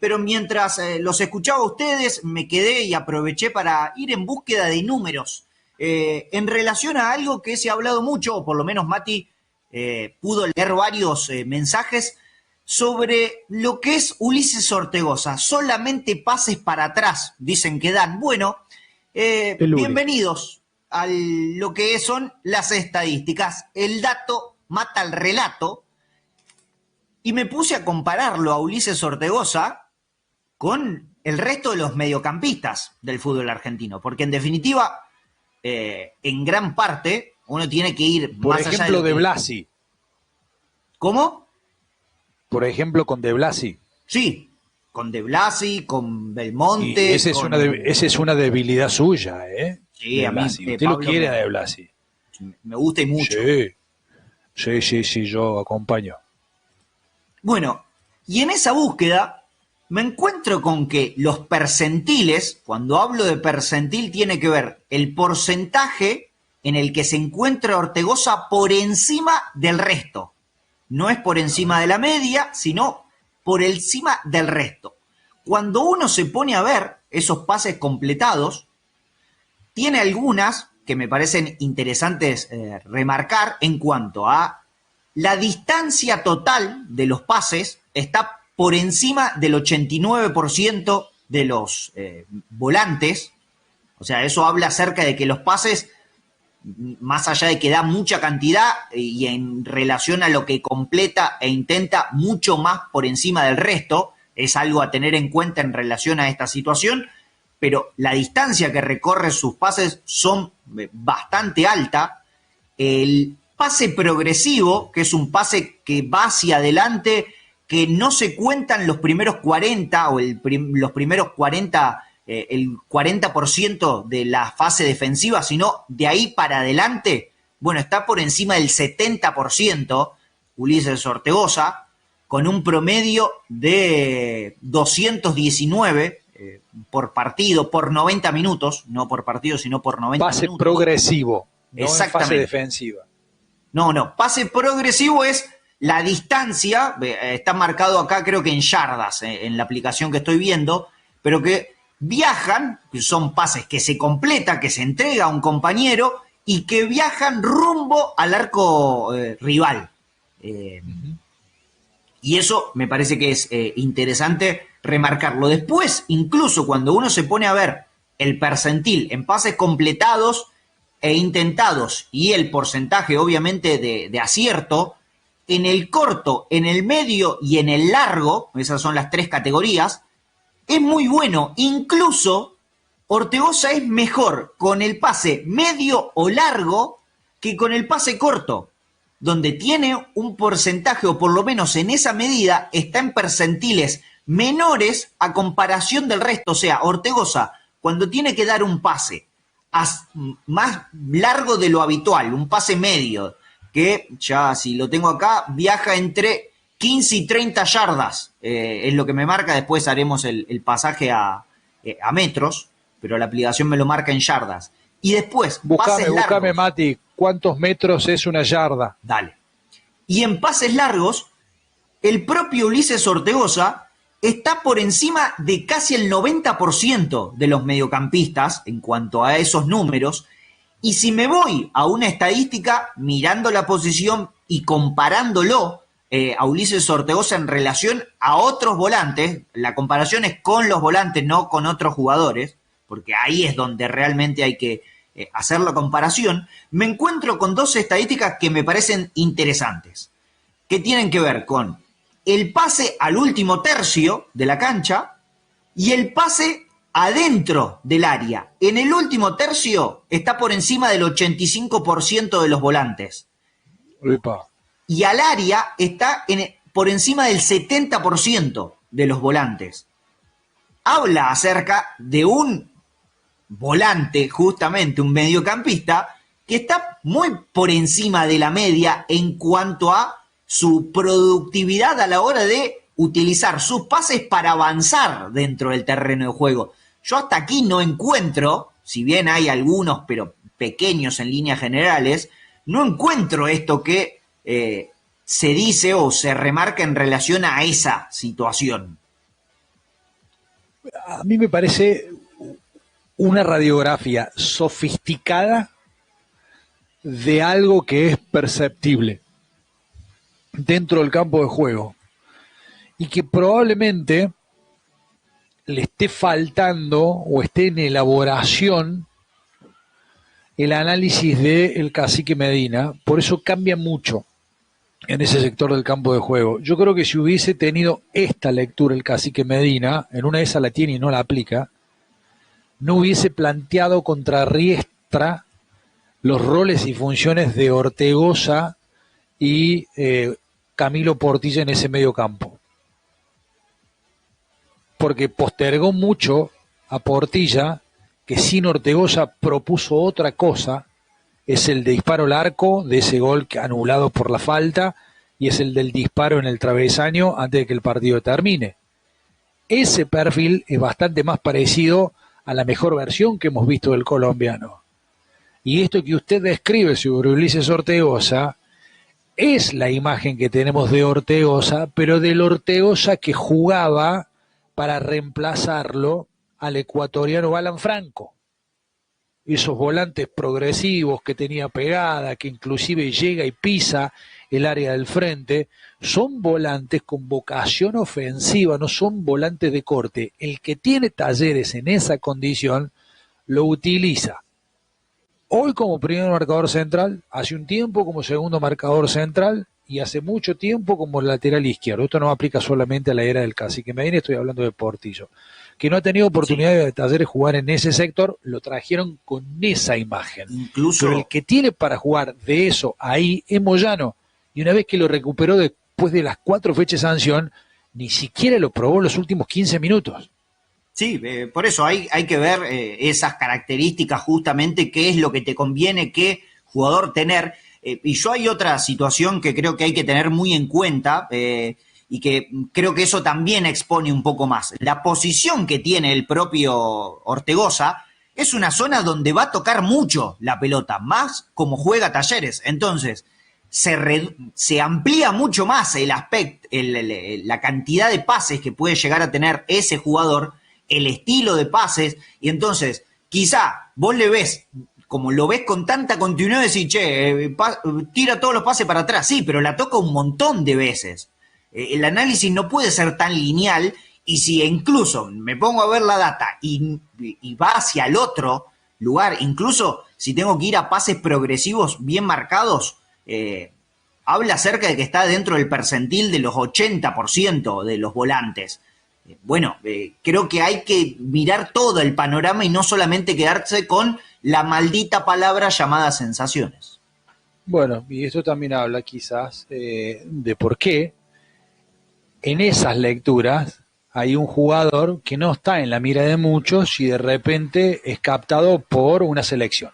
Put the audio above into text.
Pero mientras los escuchaba a ustedes, me quedé y aproveché para ir en búsqueda de números en relación a algo que se ha hablado mucho, o por lo menos Mati pudo leer varios mensajes sobre lo que es Ulises Ortegoza. Solamente pases para atrás, dicen que dan. Bueno, bienvenidos a lo que son las estadísticas. El dato mata al relato. Y me puse a compararlo a Ulises Ortegoza con el resto de los mediocampistas del fútbol argentino, porque en definitiva, en gran parte, uno tiene que ir por más ejemplo, allá de Blasi. ¿Cómo? Por ejemplo, con De Blasi. Sí, con De Blasi, con Y Belmonte, esa es una debilidad suya, ¿eh? Sí, De a mí, Blasi. Usted lo Pablo, quiere a De Blasi. me gusta y mucho. Sí, yo acompaño. Bueno, y en esa búsqueda me encuentro con que los percentiles, cuando hablo de percentil, tiene que ver el porcentaje en el que se encuentra Ortegoza por encima del resto. No es por encima de la media, sino por encima del resto. Cuando uno se pone a ver esos pases completados, tiene algunas que me parecen interesantes remarcar en cuanto a la distancia total de los pases está por encima del 89% de los volantes. O sea, eso habla acerca de que los pases, más allá de que da mucha cantidad y en relación a lo que completa e intenta mucho más por encima del resto, es algo a tener en cuenta en relación a esta situación, pero la distancia que recorre sus pases son bastante alta. El pase progresivo, que es un pase que va hacia adelante, que no se cuentan los primeros 40 o los primeros 40, el 40% de la fase defensiva, sino de ahí para adelante, bueno, está por encima del 70%, Ulises Ortegoza, con un promedio de 219 por partido, por 90 minutos, no por partido, sino por 90 pase minutos. Pase progresivo, no en Exactamente. fase defensiva. No, pase progresivo es la distancia, está marcado acá creo que en yardas, en la aplicación que estoy viendo, pero que viajan, son pases que se completa, que se entrega a un compañero y que viajan rumbo al arco rival. Y eso me parece que es interesante remarcarlo. Después, incluso cuando uno se pone a ver el percentil en pases completados e intentados y el porcentaje obviamente de acierto, en el corto, en el medio y en el largo, esas son las tres categorías, es muy bueno. Incluso Ortegoza es mejor con el pase medio o largo que con el pase corto, donde tiene un porcentaje, o por lo menos en esa medida, está en percentiles menores a comparación del resto. O sea, Ortegoza, cuando tiene que dar un pase más largo de lo habitual, un pase medio, que ya si lo tengo acá, viaja entre 15 y 30 yardas, es lo que me marca. Después haremos el pasaje a metros, pero la aplicación me lo marca en yardas. Y después, pases largos. Buscame, Mati, ¿cuántos metros es una yarda? Dale. Y en pases largos, el propio Ulises Ortegoza está por encima de casi el 90% de los mediocampistas en cuanto a esos números. Y si me voy a una estadística mirando la posición y comparándolo a Ulises Ortegoza en relación a otros volantes, la comparación es con los volantes, no con otros jugadores, porque ahí es donde realmente hay que hacer la comparación, me encuentro con dos estadísticas que me parecen interesantes, que tienen que ver con el pase al último tercio de la cancha y el pase adentro del área. En el último tercio está por encima del 85% de los volantes. Epa. Y al área está por encima del 70% de los volantes. Habla acerca de un volante, justamente un mediocampista, que está muy por encima de la media en cuanto a su productividad a la hora de utilizar sus pases para avanzar dentro del terreno de juego. Yo hasta aquí no encuentro, si bien hay algunos, pero pequeños en líneas generales, no encuentro esto que se dice o se remarca en relación a esa situación. A mí me parece una radiografía sofisticada de algo que es perceptible dentro del campo de juego y que probablemente le esté faltando o esté en elaboración el análisis del Cacique Medina. Por eso cambia mucho en ese sector del campo de juego. Yo creo que si hubiese tenido esta lectura el Cacique Medina, en una de esas la tiene y no la aplica, no hubiese planteado contra Riestra los roles y funciones de Ortegoza y Camilo Portilla en ese medio campo. Porque postergó mucho a Portilla, que sin Ortegoza propuso otra cosa, es el de disparo al arco, de ese gol anulado por la falta, y es el del disparo en el travesaño antes de que el partido termine. Ese perfil es bastante más parecido a la mejor versión que hemos visto del colombiano. Y esto que usted describe sobre Ulises Ortegoza es la imagen que tenemos de Ortegoza, pero del Ortegoza que jugaba para reemplazarlo al ecuatoriano Alan Franco. Esos volantes progresivos que tenía pegada, que inclusive llega y pisa el área del frente, son volantes con vocación ofensiva, no son volantes de corte. El que tiene Talleres en esa condición lo utiliza. Hoy como primer marcador central, hace un tiempo como segundo marcador central y hace mucho tiempo como lateral izquierdo. Esto no aplica solamente a la era del Cacique Medina, estoy hablando de Portillo, que no ha tenido oportunidad de Talleres jugar en ese sector, lo trajeron con esa imagen. Incluso, pero el que tiene para jugar de eso ahí es Moyano, y una vez que lo recuperó después de las 4 fechas de sanción, ni siquiera lo probó los últimos 15 minutos. sí, por eso hay que ver esas características justamente, qué es lo que te conviene, qué jugador tener. Y yo hay otra situación que creo que hay que tener muy en cuenta y que creo que eso también expone un poco más. La posición que tiene el propio Ortegoza es una zona donde va a tocar mucho la pelota, más como juega Talleres. Entonces, se amplía mucho más el aspecto, la cantidad de pases que puede llegar a tener ese jugador, el estilo de pases, y entonces quizá vos le ves, como lo ves con tanta continuidad, decís, che, tira todos los pases para atrás, sí, pero la toca un montón de veces. El análisis no puede ser tan lineal, y si incluso me pongo a ver la data y va hacia el otro lugar, incluso si tengo que ir a pases progresivos bien marcados, habla acerca de que está dentro del percentil de los 80% de los volantes. Bueno, creo que hay que mirar todo el panorama y no solamente quedarse con la maldita palabra llamada sensaciones. Bueno, y esto también habla quizás de por qué en esas lecturas hay un jugador que no está en la mira de muchos y de repente es captado por una selección.